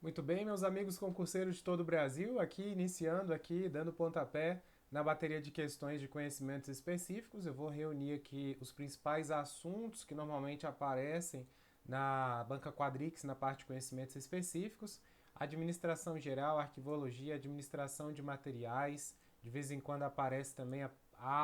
Muito bem, meus amigos concurseiros de todo o Brasil, aqui iniciando aqui, dando pontapé na bateria de questões de conhecimentos específicos. Eu vou reunir aqui os principais assuntos que normalmente aparecem na banca Quadrix, na parte de conhecimentos específicos. Administração geral, arquivologia, administração de materiais. De vez em quando aparece também a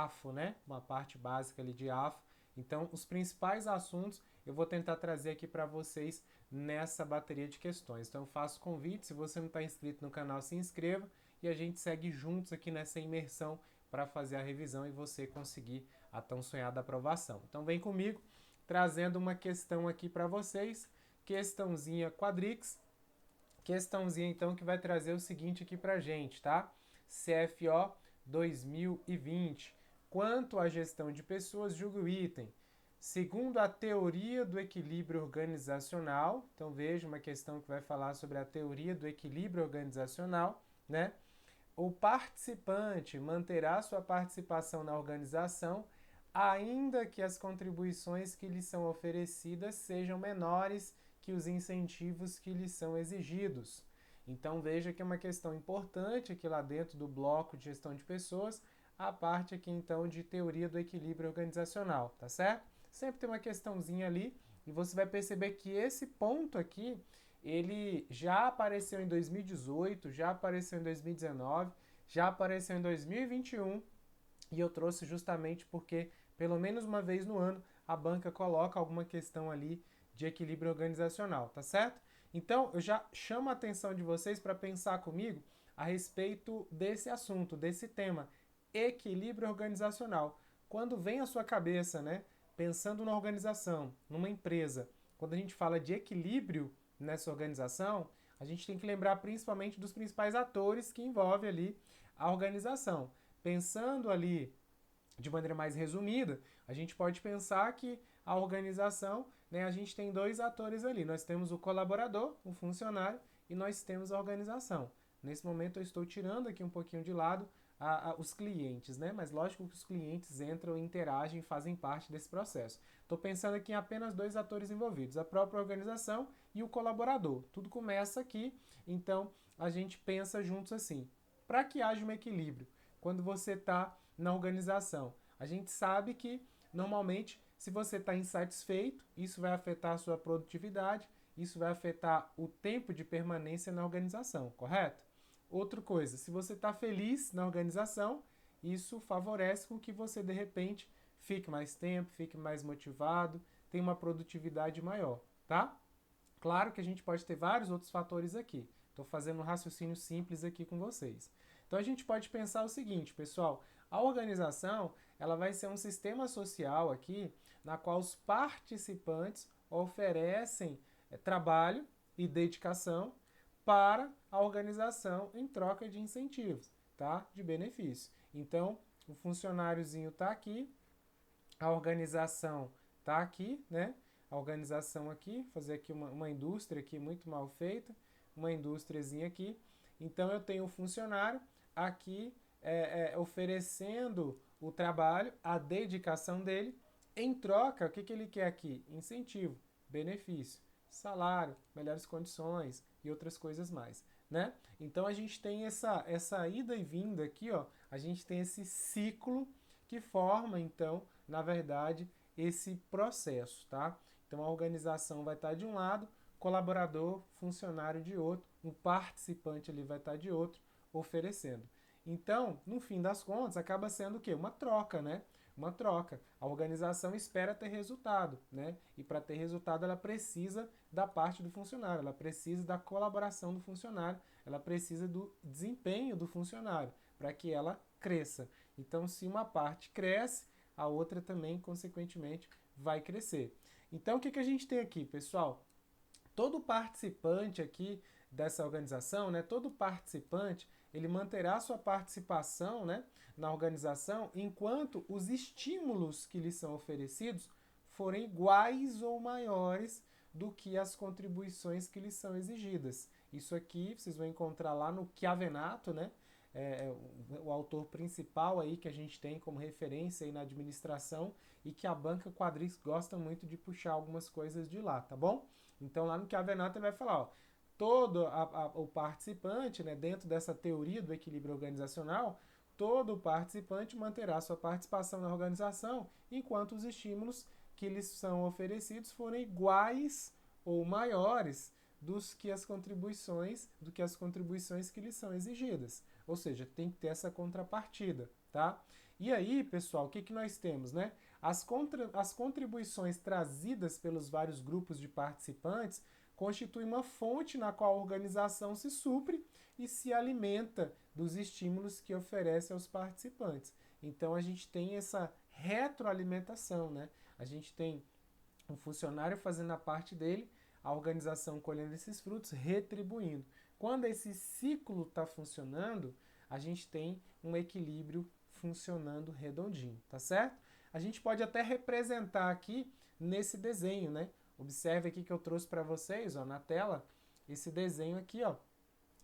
AFO, né? Uma parte básica ali de AFO. Então, os principais assuntos eu vou tentar trazer aqui para vocês nessa bateria de questões. Então, eu faço convite, se você não está inscrito no canal, se inscreva e a gente segue juntos aqui nessa imersão para fazer a revisão e você conseguir a tão sonhada aprovação. Então, vem comigo, trazendo uma questão aqui para vocês, questãozinha Quadrix, questãozinha então que vai trazer o seguinte aqui para gente, tá? CFO 2020. Quanto à gestão de pessoas, julgue o item. Segundo a teoria do equilíbrio organizacional, então veja uma questão que vai falar sobre a teoria do equilíbrio organizacional, né? O participante manterá sua participação na organização, ainda que as contribuições que lhe são oferecidas sejam menores que os incentivos que lhe são exigidos. Então veja que é uma questão importante aqui lá dentro do bloco de gestão de pessoas, a parte aqui então de teoria do equilíbrio organizacional, tá certo? Sempre tem uma questãozinha ali e você vai perceber que esse ponto aqui ele já apareceu em 2018, já apareceu em 2019, já apareceu em 2021 e eu trouxe justamente porque, pelo menos uma vez no ano, a banca coloca alguma questão ali de equilíbrio organizacional, tá certo? Então, eu já chamo a atenção de vocês para pensar comigo a respeito desse assunto, desse tema, equilíbrio organizacional. Quando vem à sua cabeça, né, pensando na organização, numa empresa, quando a gente fala de equilíbrio nessa organização, a gente tem que lembrar principalmente dos principais atores que envolvem ali a organização. Pensando ali de maneira mais resumida, a gente pode pensar que a organização, né, a gente tem dois atores ali. Nós temos o colaborador, o funcionário, e nós temos a organização. Nesse momento eu estou tirando aqui um pouquinho de lado os clientes, né? Mas lógico que os clientes entram, interagem, fazem parte desse processo. Estou pensando aqui em apenas dois atores envolvidos, a própria organização e o colaborador. Tudo começa aqui, então a gente pensa juntos assim. Para que haja um equilíbrio, quando você está na organização, a gente sabe que normalmente se você está insatisfeito, isso vai afetar a sua produtividade, isso vai afetar o tempo de permanência na organização, correto? Outra coisa, se você está feliz na organização, isso favorece com que você de repente fique mais tempo, fique mais motivado, tenha uma produtividade maior, tá? Claro que a gente pode ter vários outros fatores aqui. Estou fazendo um raciocínio simples aqui com vocês. Então a gente pode pensar o seguinte, pessoal: a organização ela vai ser um sistema social aqui na qual os participantes oferecem trabalho e dedicação para a organização em troca de incentivos, tá? De benefício. Então o funcionáriozinho está aqui, a organização está aqui, né? A organização aqui, fazer aqui uma indústria aqui muito mal feita, uma indústriazinha aqui. Então eu tenho o funcionário aqui oferecendo o trabalho, a dedicação dele. Em troca, o que ele quer aqui? Incentivo, benefício, salário, melhores condições e outras coisas mais, né? Então a gente tem essa ida e vinda aqui, ó. A gente tem esse ciclo que forma, então, na verdade, esse processo, tá? Então a organização vai estar de um lado, colaborador, funcionário de outro, um participante ali vai estar de outro, oferecendo. Então, no fim das contas, acaba sendo o quê? Uma troca, né? Uma troca. A organização espera ter resultado, né? E para ter resultado, ela precisa da parte do funcionário, ela precisa da colaboração do funcionário, ela precisa do desempenho do funcionário para que ela cresça. Então, se uma parte cresce, a outra também, consequentemente, vai crescer. Então, o que a gente tem aqui, pessoal? Todo participante aqui dessa organização, né, todo participante, ele manterá sua participação, né, na organização enquanto os estímulos que lhe são oferecidos forem iguais ou maiores do que as contribuições que lhes são exigidas. Isso aqui vocês vão encontrar lá no Chiavenato, né? O autor principal aí que a gente tem como referência aí na administração e que a banca Quadrix gosta muito de puxar algumas coisas de lá, tá bom? Então lá no Chiavenato ele vai falar, ó, o participante, né, dentro dessa teoria do equilíbrio organizacional, todo participante manterá sua participação na organização enquanto os estímulos que lhes são oferecidos forem iguais ou maiores do que as contribuições que lhes são exigidas. Ou seja, tem que ter essa contrapartida, tá? E aí, pessoal, o que nós temos, né? As contribuições trazidas pelos vários grupos de participantes constituem uma fonte na qual a organização se supre e se alimenta dos estímulos que oferece aos participantes. Então a gente tem essa retroalimentação, né? A gente tem um funcionário fazendo a parte dele, a organização colhendo esses frutos, retribuindo. Quando esse ciclo está funcionando, a gente tem um equilíbrio funcionando redondinho, tá certo? A gente pode até representar aqui nesse desenho, né? Observe aqui que eu trouxe para vocês, ó, na tela, esse desenho aqui, ó,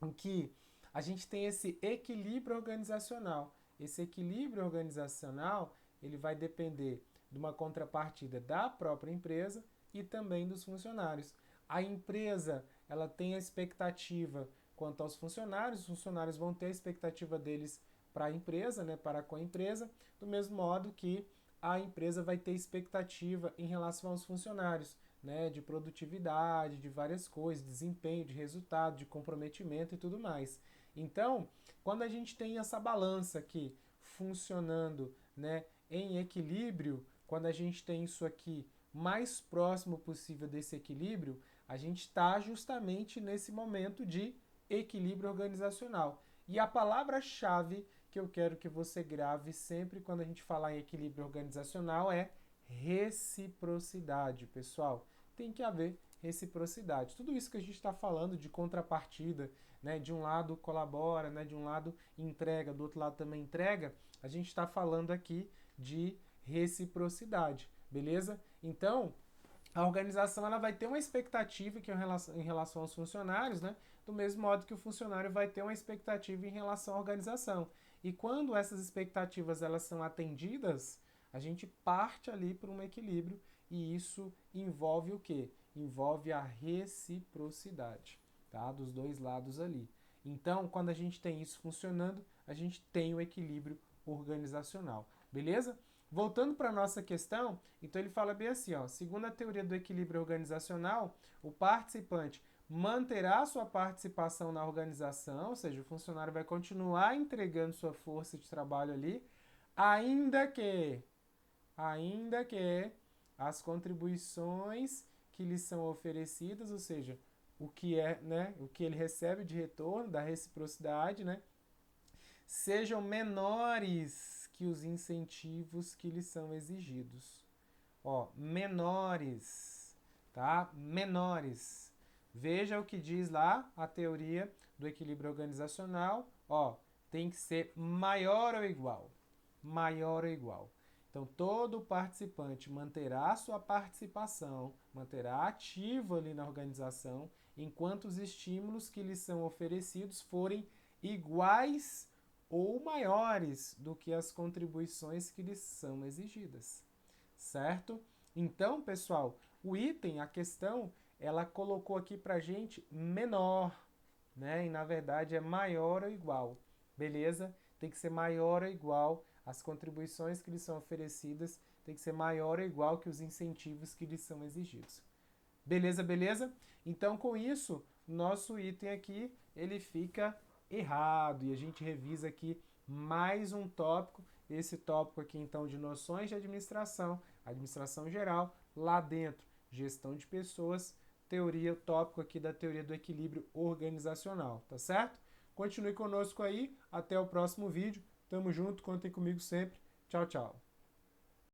em que a gente tem esse equilíbrio organizacional. Esse equilíbrio organizacional, ele vai depender de uma contrapartida da própria empresa e também dos funcionários. A empresa, ela tem a expectativa quanto aos funcionários, os funcionários vão ter a expectativa deles para a empresa, né, para com a empresa, do mesmo modo que a empresa vai ter expectativa em relação aos funcionários, né, de produtividade, de várias coisas, desempenho, de resultado, de comprometimento e tudo mais. Então, quando a gente tem essa balança aqui funcionando, né, em equilíbrio, quando a gente tem isso aqui mais próximo possível desse equilíbrio, a gente está justamente nesse momento de equilíbrio organizacional. E a palavra-chave que eu quero que você grave sempre quando a gente falar em equilíbrio organizacional é reciprocidade, pessoal. Tem que haver reciprocidade. Tudo isso que a gente está falando de contrapartida, né, de um lado colabora, né, de um lado entrega, do outro lado também entrega, a gente está falando aqui de reciprocidade, beleza? Então, a organização ela vai ter uma expectativa que em relação aos funcionários, né? Do mesmo modo que o funcionário vai ter uma expectativa em relação à organização. E quando essas expectativas elas são atendidas, a gente parte ali para um equilíbrio e isso envolve o quê? Envolve a reciprocidade, tá? Dos dois lados ali. Então, quando a gente tem isso funcionando, a gente tem o equilíbrio organizacional, beleza? Voltando para a nossa questão, então ele fala bem assim, ó, segundo a teoria do equilíbrio organizacional, o participante manterá sua participação na organização, ou seja, o funcionário vai continuar entregando sua força de trabalho ali, ainda que as contribuições que lhe são oferecidas, ou seja, o que é, né, o que ele recebe de retorno da reciprocidade, né, sejam menores que os incentivos que lhes são exigidos. Ó, menores, tá? Menores. Veja o que diz lá a teoria do equilíbrio organizacional. Ó, tem que ser maior ou igual. Maior ou igual. Então, todo participante manterá sua participação, manterá ativo ali na organização, enquanto os estímulos que lhes são oferecidos forem iguais ou maiores do que as contribuições que lhes são exigidas, certo? Então, pessoal, o item, a questão, ela colocou aqui pra gente menor, né? E na verdade é maior ou igual, beleza? Tem que ser maior ou igual, as contribuições que lhes são oferecidas tem que ser maior ou igual que os incentivos que lhes são exigidos. Beleza, beleza? Então, com isso, nosso item aqui, ele fica errado. E a gente revisa aqui mais um tópico. Esse tópico aqui, então, de noções de administração, administração geral, lá dentro, gestão de pessoas, teoria, tópico aqui da teoria do equilíbrio organizacional, tá certo? Continue conosco aí, até o próximo vídeo. Tamo junto, contem comigo sempre. Tchau, tchau.